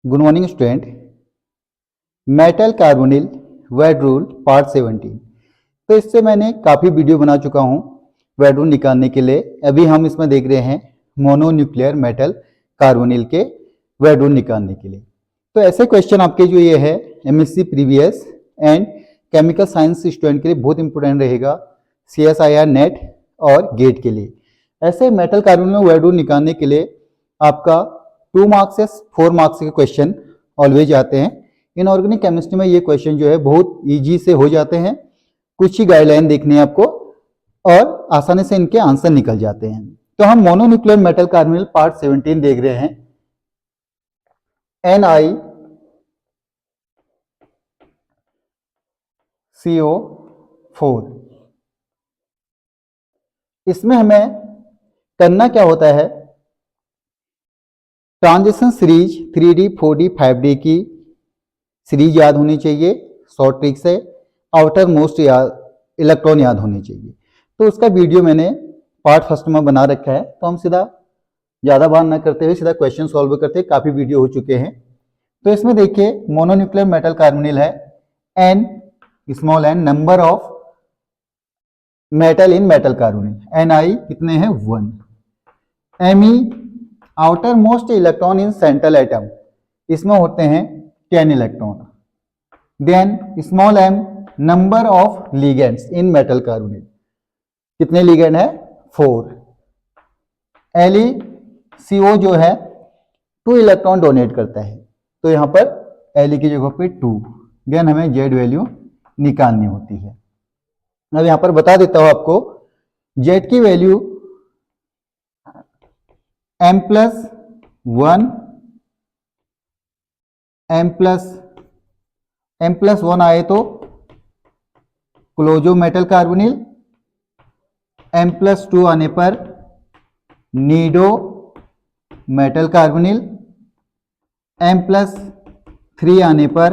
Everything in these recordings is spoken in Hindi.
Good morning student. Metal carbonyl Wade rule part 17। तो इससे मैंने काफ़ी वीडियो बना चुका हूँ वेड रूल निकालने के लिए। अभी हम इसमें देख रहे हैं मोनोन्यूक्लियर मेटल कार्बोनिल के वेड रूल निकालने के लिए। तो ऐसे क्वेश्चन आपके जो ये है MSc previous and chemical science student के लिए बहुत इंपॉर्टेंट रहेगा, CSIR नेट और गेट के लिए। ऐसे मेटल कार्बोनिल में वेड रूल निकालने के लिए आपका 2 मार्क्स से 4 मार्क्स के क्वेश्चन ऑलवेज आते हैं। इनऑर्गेनिक केमिस्ट्री में ये क्वेश्चन जो है बहुत इजी से हो जाते हैं। कुछ ही गाइडलाइन देखनी है आपको और आसानी से इनके आंसर निकल जाते हैं। तो हम मोनोन्यूक्लियर मेटल कार्बोनिल पार्ट 17 देख रहे हैं। NiCO4। इसमें हमें करना क्या होता है, transition series 3D 4D 5D की सीरीज याद होनी चाहिए, शॉर्ट ट्रिक से आउटर मोस्ट इलेक्ट्रॉन याद होनी चाहिए। तो उसका वीडियो मैंने पार्ट फर्स्ट में बना रखा है। तो हम सीधा ज़्यादा बात ना करते हुए सीधा क्वेश्चन सॉल्व करते हैं, काफ़ी वीडियो हो चुके हैं। तो इसमें देखिए मोनोन्यूक्लियर मेटल कार्बोनिल है, N small n number of metal in metal carbonyl, Ni कितने हैं 1। Me outer most electron in central atom, इसमें होते हैं 10 electron. Then small m number of ligands in metal carbonyl, कितने लिगेंड है 4। LeCO जो है 2 इलेक्ट्रॉन डोनेट करता है, तो यहां पर Le की जगह पे 2। देन हमें Z वैल्यू निकालनी होती है। अब यहां पर बता देता हूं आपको, Z की वैल्यू M+1 M+1 आए तो क्लोजो मेटल कार्बोनिल, M+2 आने पर नीडो मेटल कार्बोनिल, M+3 आने पर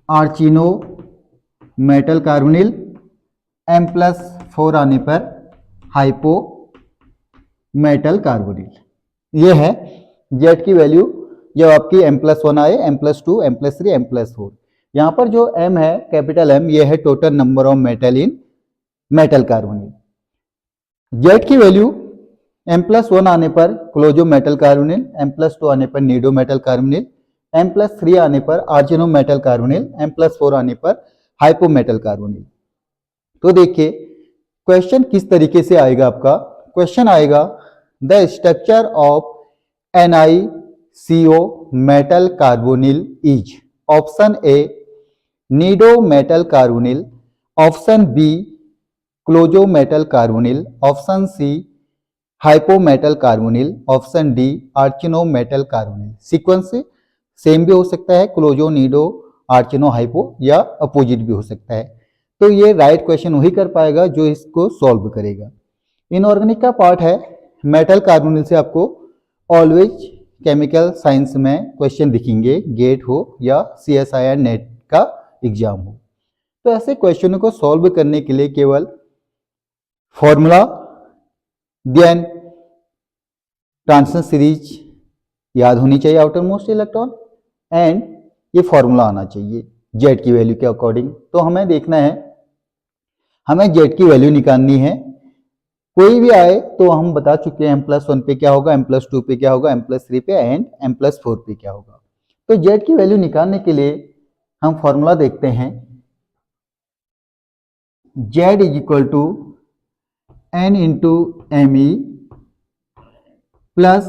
आर्चिनो मेटल कार्बोनिल, M+4 आने पर हाइपो मेटल कार्बोनिल। ये है Z की वैल्यू जब आपकी M+1 आए, M+2, M+3, M+4। यहां पर जो M है कैपिटल M, ये है total number of metal in metal carbonyl. Z की वैल्यू M+1 आने पर क्लोजो मेटल कार्बोनिल, M+2 आने पर नीडो मेटल कार्बोनिल, M+3 आने पर आर्चिनो मेटल कार्बोनिल, M+4 आने पर हाइपो मेटल कार्बोनिल। तो देखिए क्वेश्चन किस तरीके से आएगा आपका। क्वेश्चन आएगा the structure of NiCO metal carbonyl is, option A nido metal carbonyl, option B closo metal carbonyl, option C hypho metal carbonyl, option D arachno metal carbonyl. Sequence same भी हो सकता है, क्लोजो नीडो आर्चिनो हाइपो, या अपोजिट भी हो सकता है। तो ये राइट क्वेश्चन वही कर पाएगा जो इसको सॉल्व करेगा। इनऑर्गेनिक का पार्ट है, मेटल कार्बोनिल से आपको ऑलवेज केमिकल साइंस में क्वेश्चन दिखेंगे, गेट हो या CSIR नेट का एग्जाम हो। तो ऐसे क्वेश्चनों को सॉल्व करने के लिए केवल फॉर्मूला, देन ट्रांजिशन सीरीज याद होनी चाहिए आउटर मोस्ट इलेक्ट्रॉन, एंड ये फॉर्मूला आना चाहिए Z की वैल्यू के अकॉर्डिंग। तो हमें देखना है, हमें Z की वैल्यू निकालनी है। कोई भी आए तो हम बता चुके हैं M+1 पे क्या होगा, M+2 पे क्या होगा, M+3 पे एंड M+4 पे क्या होगा। तो Z की वैल्यू निकालने के लिए हम फॉर्मूला देखते हैं, Z = N × Me plus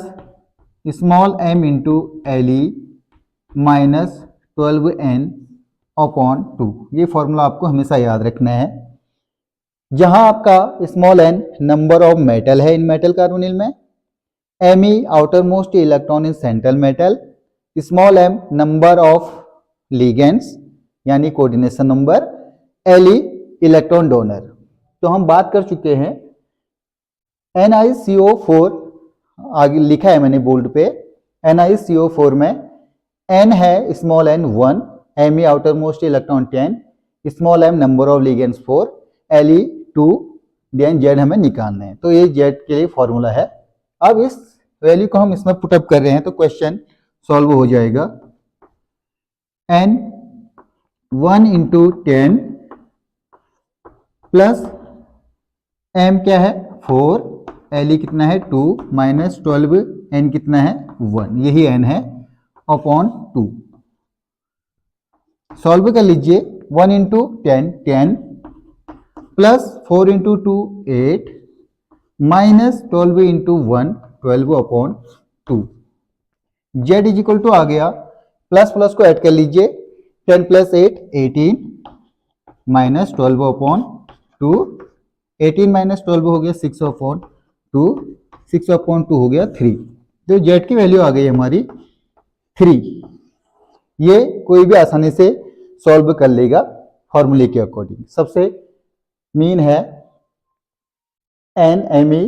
small m × Le minus 12n/2। ये फॉर्मूला आपको हमेशा याद रखना है। जहां आपका small n number of metal है इन मेटल कार्बोनिल में, Me outer most electron in central metal, small m number of ligands यानी coordination number, Le electron donor. तो हम बात कर चुके हैं NiCO4, आगे लिखा है मैंने बोल्ड पे, NiCO4 में n है small n 1, Me outer most electron 10, small m number of ligands 4, Le 2, then Z हमें निकालना है। तो ये Z के लिए फॉर्मूला है। अब इस वैल्यू को हम इसमें पुटअप कर रहे हैं तो क्वेश्चन सॉल्व हो जाएगा। n 1 इंटू 10 प्लस m क्या है 4, Le कितना है 2 माइनस 12, n कितना है 1, यही n है अपॉन 2। सॉल्व कर लीजिए। 1 into 10 10 plus 4 into 2 8 minus 12 into 1 12 upon 2। z is equal to आ गया, प्लस प्लस को ऐड कर लीजिए, 10 प्लस 8 18 माइनस 12 अपॉन 2, 18 माइनस 12 हो गया 6 अपॉन 2, 6 अपॉन 2 हो गया 3। तो z की वैल्यू आ गई हमारी 3। ये कोई भी आसानी से सॉल्व कर लेगा फॉर्मूले के अकॉर्डिंग। सबसे मीन है NME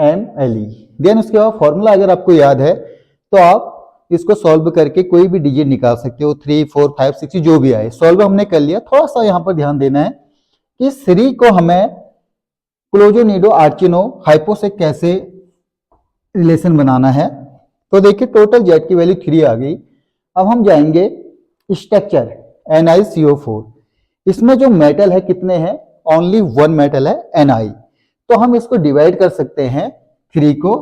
MLE। देन उसके बाद फॉर्मूला अगर आपको याद है तो आप इसको सॉल्व करके कोई भी डिजिट निकाल सकते हो, 3 4 5 6 जो भी आए। सॉल्व हमने कर लिया। थोड़ा सा यहाँ पर ध्यान देना है कि 3 को हमें क्लोजो नीडो आर्चिनो हाइपो से कैसे रिलेशन बनाना है। तो देखिए टोटल जेड की वैल्यू 3 आ गई। अब हम जाएंगे स्ट्रक्चर NiCO4। इसमें जो मेटल है कितने हैं, ओनली 1 मेटल है Ni। तो हम इसको डिवाइड कर सकते हैं 3 को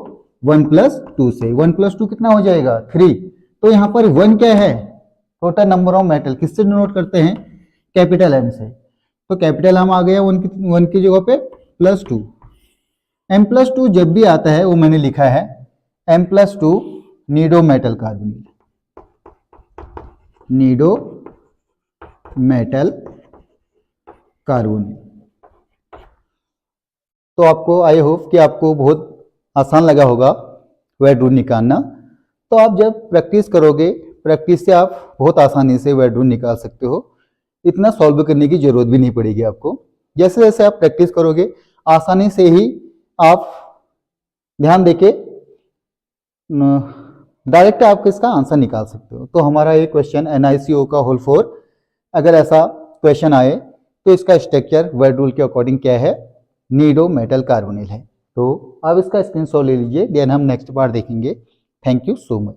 1 प्लस 2 से। 1 प्लस 2 कितना हो जाएगा 3। तो यहाँ पर 1 क्या है, टोटल नंबर ऑफ मेटल, किससे डिनोट करते हैं, कैपिटल M से। तो कैपिटल M आ गया 1 की जगह पे प्लस 2। M प्लस 2 जब भी आता है वो मैंने लिखा है M plus 2 Nido metal carbonyl, Nido metal carbonyl. तो आपको आई होप कि आपको बहुत आसान लगा होगा वेट रूट निकालना। तो आप जब प्रैक्टिस करोगे, प्रैक्टिस से आप बहुत आसानी से वेट रूट निकाल सकते हो। इतना सॉल्व करने की जरूरत भी नहीं पड़ेगी आपको। जैसे जैसे आप प्रैक्टिस करोगे आसानी से ही आप ध्यान देके डायरेक्ट आप इसका आंसर निकाल सकते हो। तो हमारा ये क्वेश्चन NiCO का होल 4, अगर ऐसा क्वेश्चन आए तो इसका स्ट्रक्चर वर्ड रूल के अकॉर्डिंग क्या है, नीडो मेटल कार्बोनिल है। तो आप इसका स्क्रीनशॉट ले लीजिए, देन हम नेक्स्ट पार्ट देखेंगे। Thank you so much.